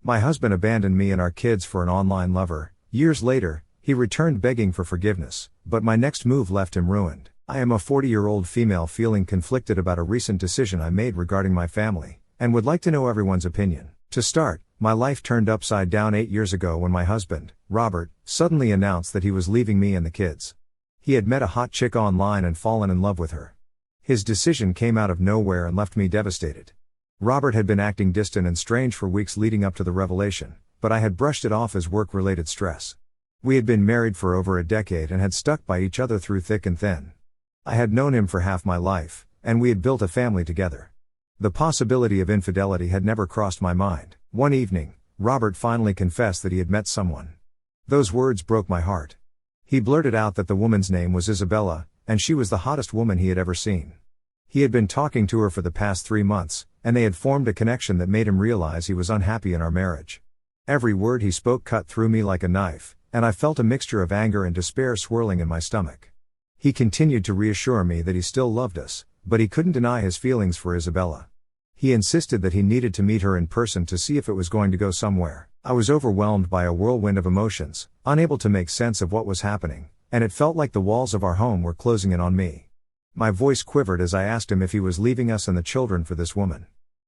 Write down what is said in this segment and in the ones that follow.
My husband abandoned me and our kids for an online lover. Years later, he returned begging for forgiveness, but my next move left him ruined. I am a 40-year-old female feeling conflicted about a recent decision I made regarding my family, and would like to know everyone's opinion. To start, my life turned upside down 8 years ago when my husband, Robert, suddenly announced that he was leaving me and the kids. He had met a hot chick online and fallen in love with her. His decision came out of nowhere and left me devastated. Robert had been acting distant and strange for weeks leading up to the revelation, but I had brushed it off as work-related stress. We had been married for over a decade and had stuck by each other through thick and thin. I had known him for half my life, and we had built a family together. The possibility of infidelity had never crossed my mind. One evening, Robert finally confessed that he had met someone. Those words broke my heart. He blurted out that the woman's name was Isabella, and she was the hottest woman he had ever seen. He had been talking to her for the past 3 months, and they had formed a connection that made him realize he was unhappy in our marriage. Every word he spoke cut through me like a knife, and I felt a mixture of anger and despair swirling in my stomach. He continued to reassure me that he still loved us, but he couldn't deny his feelings for Isabella. He insisted that he needed to meet her in person to see if it was going to go somewhere. I was overwhelmed by a whirlwind of emotions, unable to make sense of what was happening, and it felt like the walls of our home were closing in on me. My voice quivered as I asked him if he was leaving us and the children for this woman.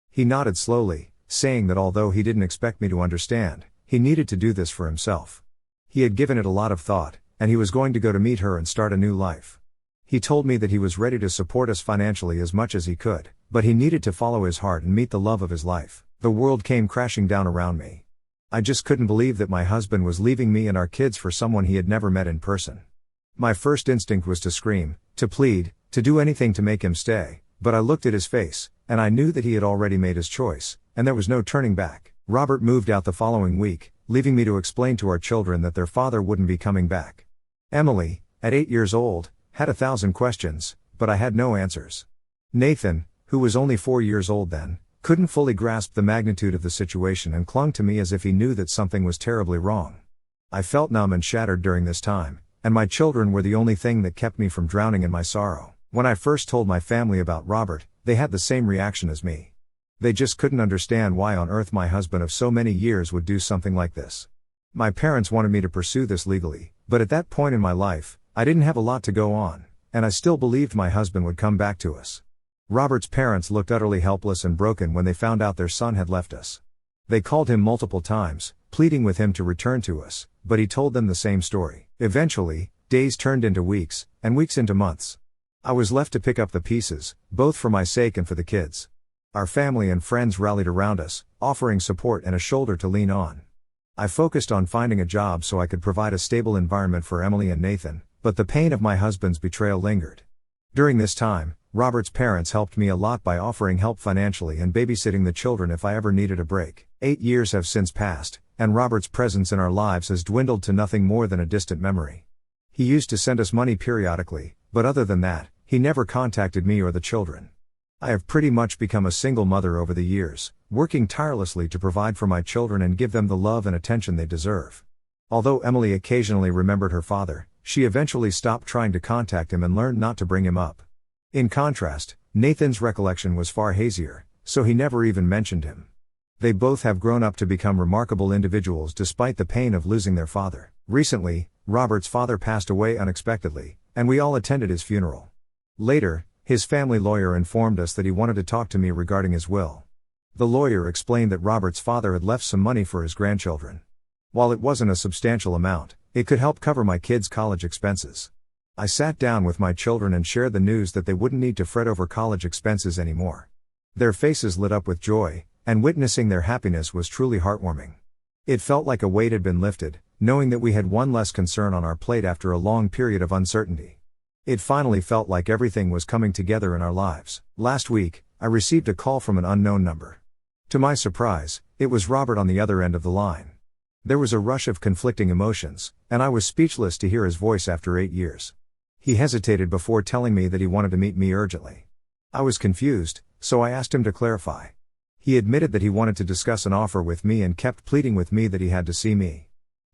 He nodded slowly, saying that although he didn't expect me to understand, he needed to do this for himself. He had given it a lot of thought, and he was going to go to meet her and start a new life. He told me that he was ready to support us financially as much as he could, but he needed to follow his heart and meet the love of his life. The world came crashing down around me. I just couldn't believe that my husband was leaving me and our kids for someone he had never met in person. My first instinct was to scream, to plead, to do anything to make him stay, but I looked at his face, and I knew that he had already made his choice, and there was no turning back. Robert moved out the following week, leaving me to explain to our children that their father wouldn't be coming back. Emily, at 8 years old, had 1,000 questions, but I had no answers. Nathan, who was only 4 years old then, couldn't fully grasp the magnitude of the situation and clung to me as if he knew that something was terribly wrong. I felt numb and shattered during this time, and my children were the only thing that kept me from drowning in my sorrow. When I first told my family about Robert, they had the same reaction as me. They just couldn't understand why on earth my husband of so many years would do something like this. My parents wanted me to pursue this legally, but at that point in my life, I didn't have a lot to go on, and I still believed my husband would come back to us. Robert's parents looked utterly helpless and broken when they found out their son had left us. They called him multiple times, pleading with him to return to us, but he told them the same story. Eventually, days turned into weeks, and weeks into months. I was left to pick up the pieces, both for my sake and for the kids. Our family and friends rallied around us, offering support and a shoulder to lean on. I focused on finding a job so I could provide a stable environment for Emily and Nathan, but the pain of my husband's betrayal lingered. During this time, Robert's parents helped me a lot by offering help financially and babysitting the children if I ever needed a break. 8 years have since passed, and Robert's presence in our lives has dwindled to nothing more than a distant memory. He used to send us money periodically, but other than that, he never contacted me or the children. I have pretty much become a single mother over the years, working tirelessly to provide for my children and give them the love and attention they deserve. Although Emily occasionally remembered her father, she eventually stopped trying to contact him and learned not to bring him up. In contrast, Nathan's recollection was far hazier, so he never even mentioned him. They both have grown up to become remarkable individuals despite the pain of losing their father. Recently, Robert's father passed away unexpectedly, and we all attended his funeral. Later, his family lawyer informed us that he wanted to talk to me regarding his will. The lawyer explained that Robert's father had left some money for his grandchildren. While it wasn't a substantial amount, it could help cover my kids' college expenses. I sat down with my children and shared the news that they wouldn't need to fret over college expenses anymore. Their faces lit up with joy, and witnessing their happiness was truly heartwarming. It felt like a weight had been lifted, knowing that we had one less concern on our plate after a long period of uncertainty. It finally felt like everything was coming together in our lives. Last week, I received a call from an unknown number. To my surprise, it was Robert on the other end of the line. There was a rush of conflicting emotions, and I was speechless to hear his voice after 8 years. He hesitated before telling me that he wanted to meet me urgently. I was confused, so I asked him to clarify. He admitted that he wanted to discuss an offer with me and kept pleading with me that he had to see me.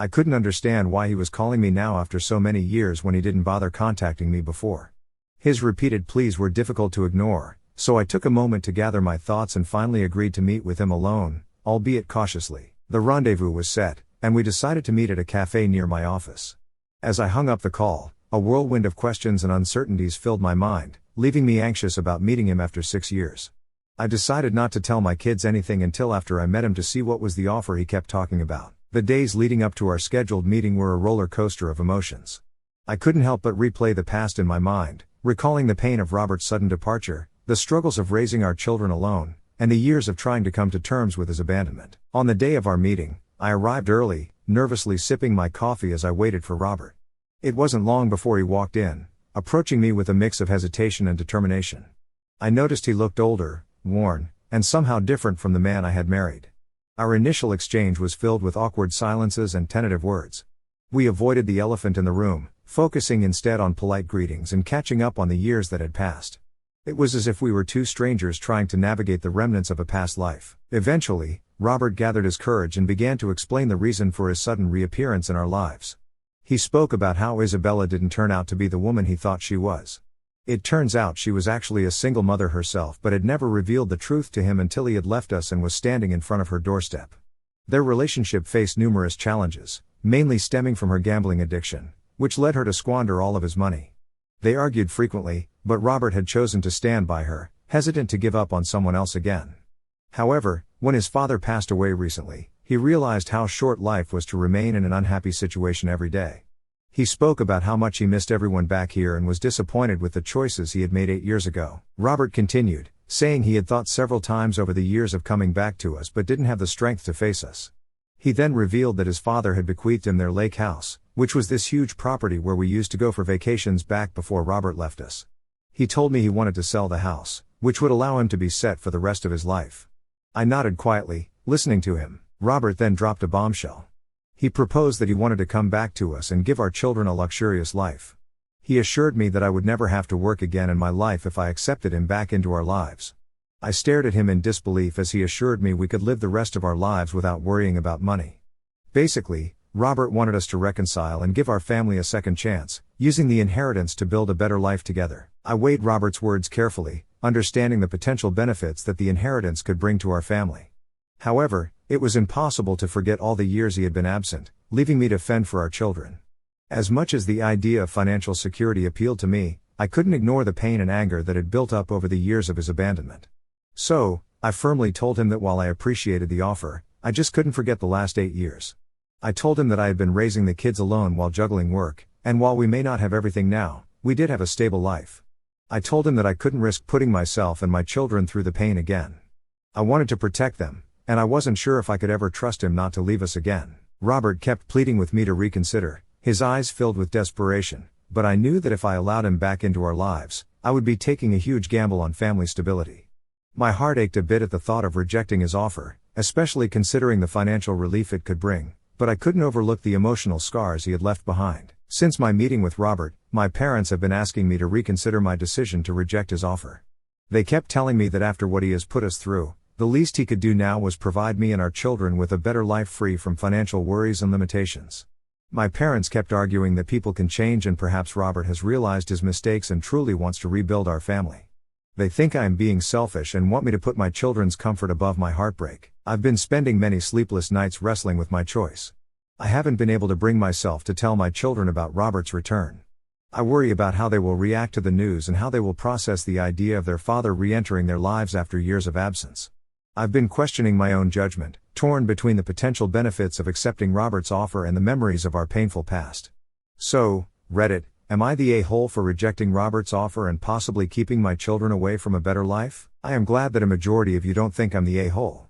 I couldn't understand why he was calling me now after so many years when he didn't bother contacting me before. His repeated pleas were difficult to ignore, so I took a moment to gather my thoughts and finally agreed to meet with him alone, albeit cautiously. The rendezvous was set, and we decided to meet at a cafe near my office. As I hung up the call, a whirlwind of questions and uncertainties filled my mind, leaving me anxious about meeting him after 6 years. I decided not to tell my kids anything until after I met him to see what was the offer he kept talking about. The days leading up to our scheduled meeting were a roller coaster of emotions. I couldn't help but replay the past in my mind, recalling the pain of Robert's sudden departure, the struggles of raising our children alone, and the years of trying to come to terms with his abandonment. On the day of our meeting, I arrived early, nervously sipping my coffee as I waited for Robert. It wasn't long before he walked in, approaching me with a mix of hesitation and determination. I noticed he looked older, worn, and somehow different from the man I had married. Our initial exchange was filled with awkward silences and tentative words. We avoided the elephant in the room, focusing instead on polite greetings and catching up on the years that had passed. It was as if we were two strangers trying to navigate the remnants of a past life. Eventually, Robert gathered his courage and began to explain the reason for his sudden reappearance in our lives. He spoke about how Isabella didn't turn out to be the woman he thought she was. It turns out she was actually a single mother herself but had never revealed the truth to him until he had left us and was standing in front of her doorstep. Their relationship faced numerous challenges, mainly stemming from her gambling addiction, which led her to squander all of his money. They argued frequently, but Robert had chosen to stand by her, hesitant to give up on someone else again. However, when his father passed away recently, he realized how short life was to remain in an unhappy situation every day. He spoke about how much he missed everyone back here and was disappointed with the choices he had made 8 years ago. Robert continued, saying he had thought several times over the years of coming back to us but didn't have the strength to face us. He then revealed that his father had bequeathed him their lake house, which was this huge property where we used to go for vacations back before Robert left us. He told me he wanted to sell the house, which would allow him to be set for the rest of his life. I nodded quietly, listening to him. Robert then dropped a bombshell. He proposed that he wanted to come back to us and give our children a luxurious life. He assured me that I would never have to work again in my life if I accepted him back into our lives. I stared at him in disbelief as he assured me we could live the rest of our lives without worrying about money. Basically, Robert wanted us to reconcile and give our family a second chance, using the inheritance to build a better life together. I weighed Robert's words carefully, understanding the potential benefits that the inheritance could bring to our family. However, it was impossible to forget all the years he had been absent, leaving me to fend for our children. As much as the idea of financial security appealed to me, I couldn't ignore the pain and anger that had built up over the years of his abandonment. So, I firmly told him that while I appreciated the offer, I just couldn't forget the last 8 years. I told him that I had been raising the kids alone while juggling work, and while we may not have everything now, we did have a stable life. I told him that I couldn't risk putting myself and my children through the pain again. I wanted to protect them, and I wasn't sure if I could ever trust him not to leave us again. Robert kept pleading with me to reconsider, his eyes filled with desperation, but I knew that if I allowed him back into our lives, I would be taking a huge gamble on family stability. My heart ached a bit at the thought of rejecting his offer, especially considering the financial relief it could bring, but I couldn't overlook the emotional scars he had left behind. Since my meeting with Robert, my parents have been asking me to reconsider my decision to reject his offer. They kept telling me that after what he has put us through, the least he could do now was provide me and our children with a better life free from financial worries and limitations. My parents kept arguing that people can change and perhaps Robert has realized his mistakes and truly wants to rebuild our family. They think I am being selfish and want me to put my children's comfort above my heartbreak. I've been spending many sleepless nights wrestling with my choice. I haven't been able to bring myself to tell my children about Robert's return. I worry about how they will react to the news and how they will process the idea of their father re-entering their lives after years of absence. I've been questioning my own judgment, torn between the potential benefits of accepting Robert's offer and the memories of our painful past. So, Reddit, am I the a-hole for rejecting Robert's offer and possibly keeping my children away from a better life? I am glad that a majority of you don't think I'm the a-hole.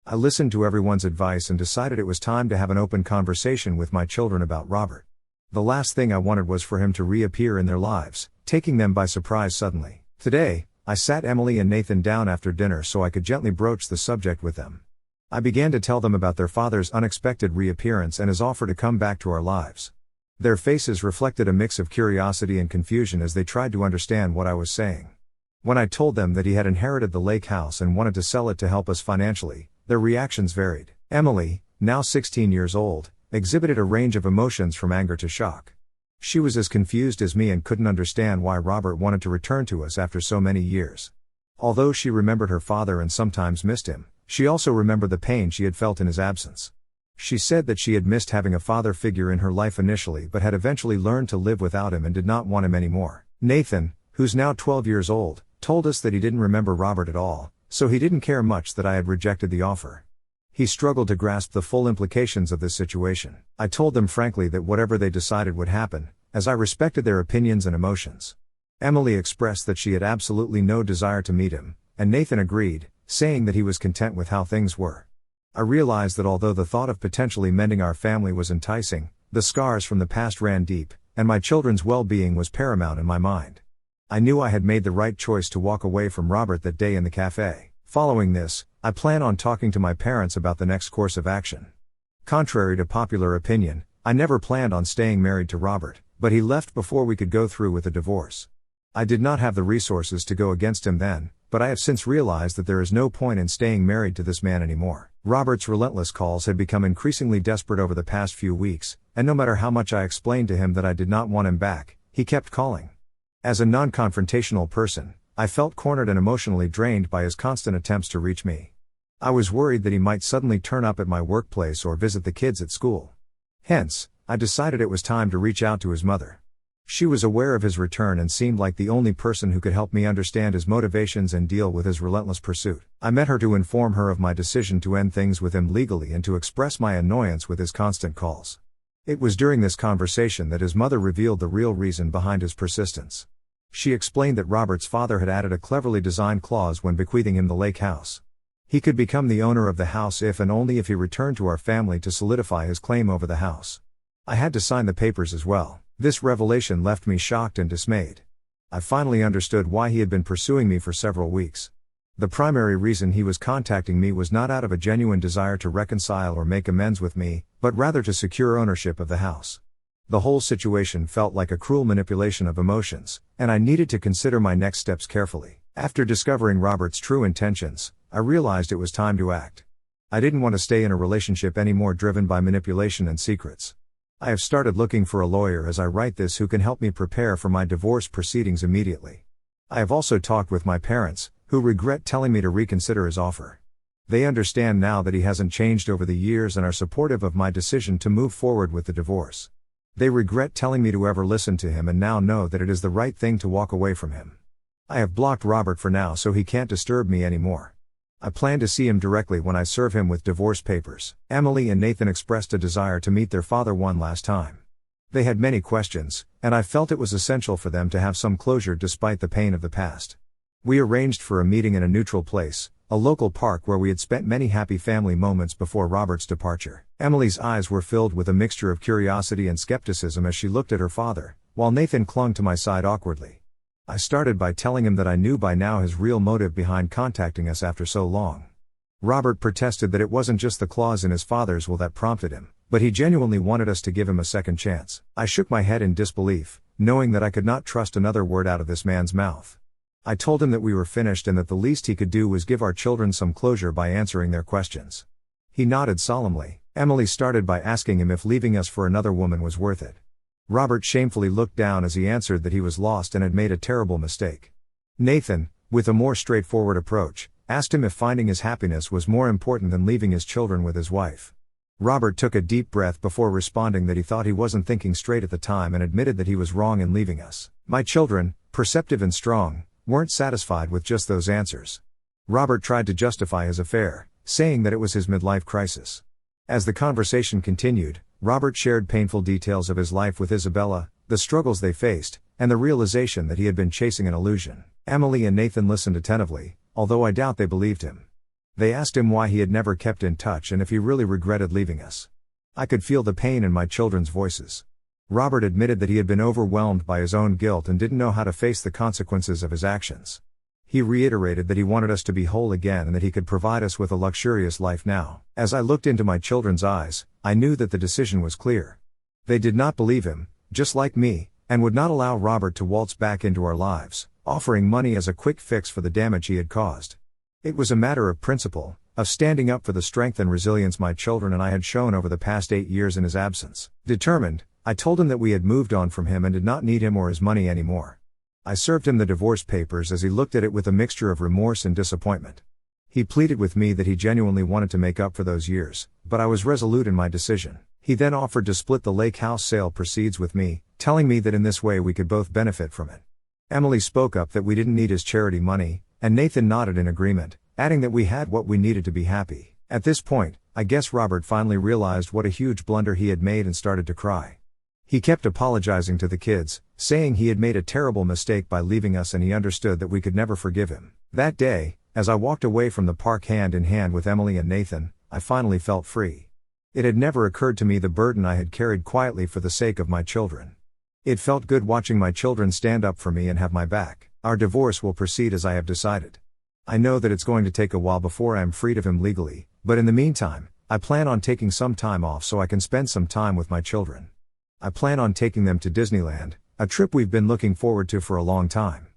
I listened to everyone's advice and decided it was time to have an open conversation with my children about Robert. The last thing I wanted was for him to reappear in their lives, taking them by surprise suddenly. Today, I sat Emily and Nathan down after dinner so I could gently broach the subject with them. I began to tell them about their father's unexpected reappearance and his offer to come back to our lives. Their faces reflected a mix of curiosity and confusion as they tried to understand what I was saying. When I told them that he had inherited the lake house and wanted to sell it to help us financially, their reactions varied. Emily, now 16 years old, exhibited a range of emotions from anger to shock. She was as confused as me and couldn't understand why Robert wanted to return to us after so many years. Although she remembered her father and sometimes missed him, she also remembered the pain she had felt in his absence. She said that she had missed having a father figure in her life initially but had eventually learned to live without him and did not want him anymore. Nathan, who's now 12 years old, told us that he didn't remember Robert at all, so he didn't care much that I had rejected the offer. He struggled to grasp the full implications of this situation. I told them frankly that whatever they decided would happen, as I respected their opinions and emotions. Emily expressed that she had absolutely no desire to meet him, and Nathan agreed, saying that he was content with how things were. I realized that although the thought of potentially mending our family was enticing, the scars from the past ran deep, and my children's well-being was paramount in my mind. I knew I had made the right choice to walk away from Robert that day in the cafe. Following this, I plan on talking to my parents about the next course of action. Contrary to popular opinion, I never planned on staying married to Robert, but he left before we could go through with the divorce. I did not have the resources to go against him then, but I have since realized that there is no point in staying married to this man anymore. Robert's relentless calls had become increasingly desperate over the past few weeks, and no matter how much I explained to him that I did not want him back, he kept calling. As a non-confrontational person, I felt cornered and emotionally drained by his constant attempts to reach me. I was worried that he might suddenly turn up at my workplace or visit the kids at school. Hence, I decided it was time to reach out to his mother. She was aware of his return and seemed like the only person who could help me understand his motivations and deal with his relentless pursuit. I met her to inform her of my decision to end things with him legally and to express my annoyance with his constant calls. It was during this conversation that his mother revealed the real reason behind his persistence. She explained that Robert's father had added a cleverly designed clause when bequeathing him the lake house. He could become the owner of the house if and only if he returned to our family to solidify his claim over the house. I had to sign the papers as well. This revelation left me shocked and dismayed. I finally understood why he had been pursuing me for several weeks. The primary reason he was contacting me was not out of a genuine desire to reconcile or make amends with me, but rather to secure ownership of the house. The whole situation felt like a cruel manipulation of emotions, and I needed to consider my next steps carefully. After discovering Robert's true intentions, I realized it was time to act. I didn't want to stay in a relationship anymore driven by manipulation and secrets. I have started looking for a lawyer as I write this who can help me prepare for my divorce proceedings immediately. I have also talked with my parents, who regret telling me to reconsider his offer. They understand now that he hasn't changed over the years and are supportive of my decision to move forward with the divorce. They regret telling me to ever listen to him and now know that it is the right thing to walk away from him. I have blocked Robert for now so he can't disturb me anymore. I plan to see him directly when I serve him with divorce papers. Emily and Nathan expressed a desire to meet their father one last time. They had many questions, and I felt it was essential for them to have some closure despite the pain of the past. We arranged for a meeting in a neutral place, a local park where we had spent many happy family moments before Robert's departure. Emily's eyes were filled with a mixture of curiosity and skepticism as she looked at her father, while Nathan clung to my side awkwardly. I started by telling him that I knew by now his real motive behind contacting us after so long. Robert protested that it wasn't just the clause in his father's will that prompted him, but he genuinely wanted us to give him a second chance. I shook my head in disbelief, knowing that I could not trust another word out of this man's mouth. I told him that we were finished and that the least he could do was give our children some closure by answering their questions. He nodded solemnly. Emily started by asking him if leaving us for another woman was worth it. Robert shamefully looked down as he answered that he was lost and had made a terrible mistake. Nathan, with a more straightforward approach, asked him if finding his happiness was more important than leaving his children with his wife. Robert took a deep breath before responding that he thought he wasn't thinking straight at the time and admitted that he was wrong in leaving us. My children, perceptive and strong, weren't satisfied with just those answers. Robert tried to justify his affair, saying that it was his midlife crisis. As the conversation continued, Robert shared painful details of his life with Isabella, the struggles they faced, and the realization that he had been chasing an illusion. Emily and Nathan listened attentively, although I doubt they believed him. They asked him why he had never kept in touch and if he really regretted leaving us. I could feel the pain in my children's voices. Robert admitted that he had been overwhelmed by his own guilt and didn't know how to face the consequences of his actions. He reiterated that he wanted us to be whole again and that he could provide us with a luxurious life now. As I looked into my children's eyes, I knew that the decision was clear. They did not believe him, just like me, and would not allow Robert to waltz back into our lives, offering money as a quick fix for the damage he had caused. It was a matter of principle, of standing up for the strength and resilience my children and I had shown over the past 8 years in his absence. Determined, I told him that we had moved on from him and did not need him or his money anymore. I served him the divorce papers as he looked at it with a mixture of remorse and disappointment. He pleaded with me that he genuinely wanted to make up for those years, but I was resolute in my decision. He then offered to split the lake house sale proceeds with me, telling me that in this way we could both benefit from it. Emily spoke up that we didn't need his charity money, and Nathan nodded in agreement, adding that we had what we needed to be happy. At this point, I guess Robert finally realized what a huge blunder he had made and started to cry. He kept apologizing to the kids, saying he had made a terrible mistake by leaving us and he understood that we could never forgive him. That day, as I walked away from the park hand in hand with Emily and Nathan, I finally felt free. It had never occurred to me the burden I had carried quietly for the sake of my children. It felt good watching my children stand up for me and have my back. Our divorce will proceed as I have decided. I know that it's going to take a while before I am freed of him legally, but in the meantime, I plan on taking some time off so I can spend some time with my children. I plan on taking them to Disneyland, a trip we've been looking forward to for a long time.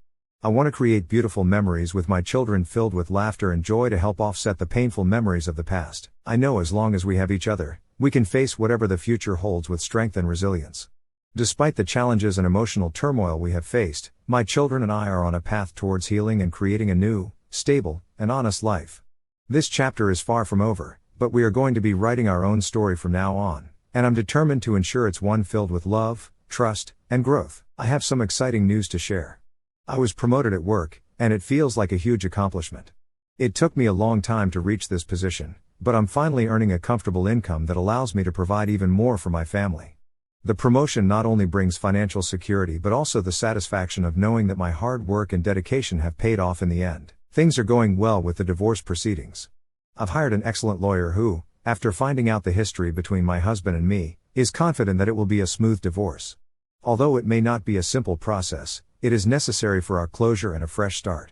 I want to create beautiful memories with my children filled with laughter and joy to help offset the painful memories of the past. I know as long as we have each other, we can face whatever the future holds with strength and resilience. Despite the challenges and emotional turmoil we have faced, my children and I are on a path towards healing and creating a new, stable, and honest life. This chapter is far from over, but we are going to be writing our own story from now on, and I'm determined to ensure it's one filled with love, trust, and growth. I have some exciting news to share. I was promoted at work, and it feels like a huge accomplishment. It took me a long time to reach this position, but I'm finally earning a comfortable income that allows me to provide even more for my family. The promotion not only brings financial security but also the satisfaction of knowing that my hard work and dedication have paid off in the end. Things are going well with the divorce proceedings. I've hired an excellent lawyer who, after finding out the history between my husband and me, is confident that it will be a smooth divorce. Although it may not be a simple process, it is necessary for our closure and a fresh start.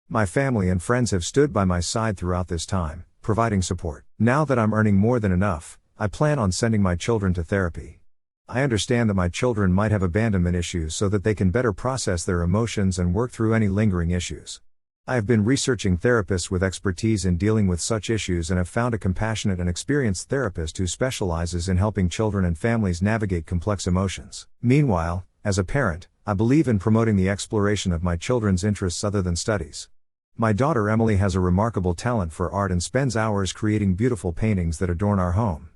My family and friends have stood by my side throughout this time, providing support. Now that I'm earning more than enough, I plan on sending my children to therapy. I understand that my children might have abandonment issues so that they can better process their emotions and work through any lingering issues. I have been researching therapists with expertise in dealing with such issues and have found a compassionate and experienced therapist who specializes in helping children and families navigate complex emotions. Meanwhile, as a parent, I believe in promoting the exploration of my children's interests other than studies. My daughter Emily has a remarkable talent for art and spends hours creating beautiful paintings that adorn our home.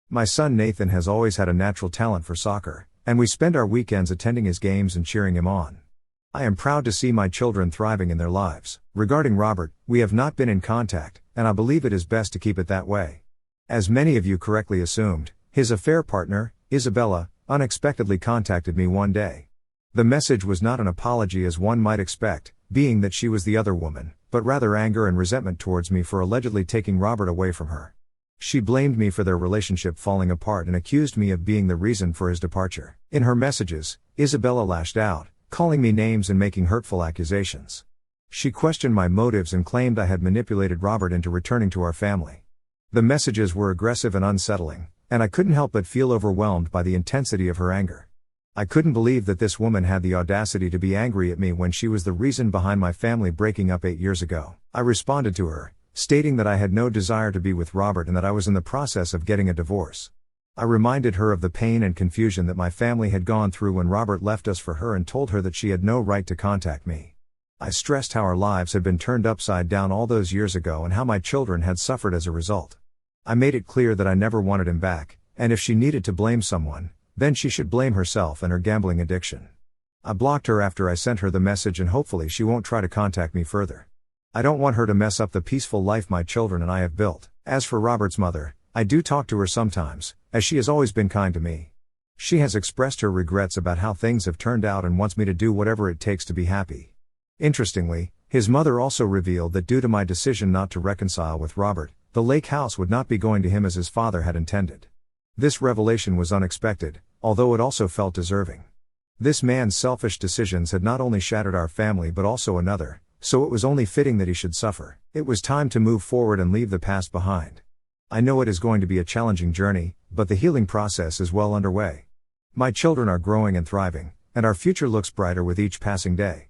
My son Nathan has always had a natural talent for soccer, and we spend our weekends attending his games and cheering him on. I am proud to see my children thriving in their lives. Regarding Robert, we have not been in contact, and I believe it is best to keep it that way. As many of you correctly assumed, his affair partner, Isabella, unexpectedly contacted me one day. The message was not an apology as one might expect, being that she was the other woman, but rather anger and resentment towards me for allegedly taking Robert away from her. She blamed me for their relationship falling apart and accused me of being the reason for his departure. In her messages, Isabella lashed out, calling me names and making hurtful accusations. She questioned my motives and claimed I had manipulated Robert into returning to our family. The messages were aggressive and unsettling, and I couldn't help but feel overwhelmed by the intensity of her anger. I couldn't believe that this woman had the audacity to be angry at me when she was the reason behind my family breaking up 8 years ago. I responded to her, stating that I had no desire to be with Robert and that I was in the process of getting a divorce. I reminded her of the pain and confusion that my family had gone through when Robert left us for her and told her that she had no right to contact me. I stressed how our lives had been turned upside down all those years ago and how my children had suffered as a result. I made it clear that I never wanted him back, and if she needed to blame someone, then she should blame herself and her gambling addiction. I blocked her after I sent her the message and hopefully she won't try to contact me further. I don't want her to mess up the peaceful life my children and I have built. As for Robert's mother, I do talk to her sometimes, as she has always been kind to me. She has expressed her regrets about how things have turned out and wants me to do whatever it takes to be happy. Interestingly, his mother also revealed that due to my decision not to reconcile with Robert, the lake house would not be going to him as his father had intended. This revelation was unexpected, although it also felt deserving. This man's selfish decisions had not only shattered our family but also another, so it was only fitting that he should suffer. It was time to move forward and leave the past behind. I know it is going to be a challenging journey, but the healing process is well underway. My children are growing and thriving, and our future looks brighter with each passing day.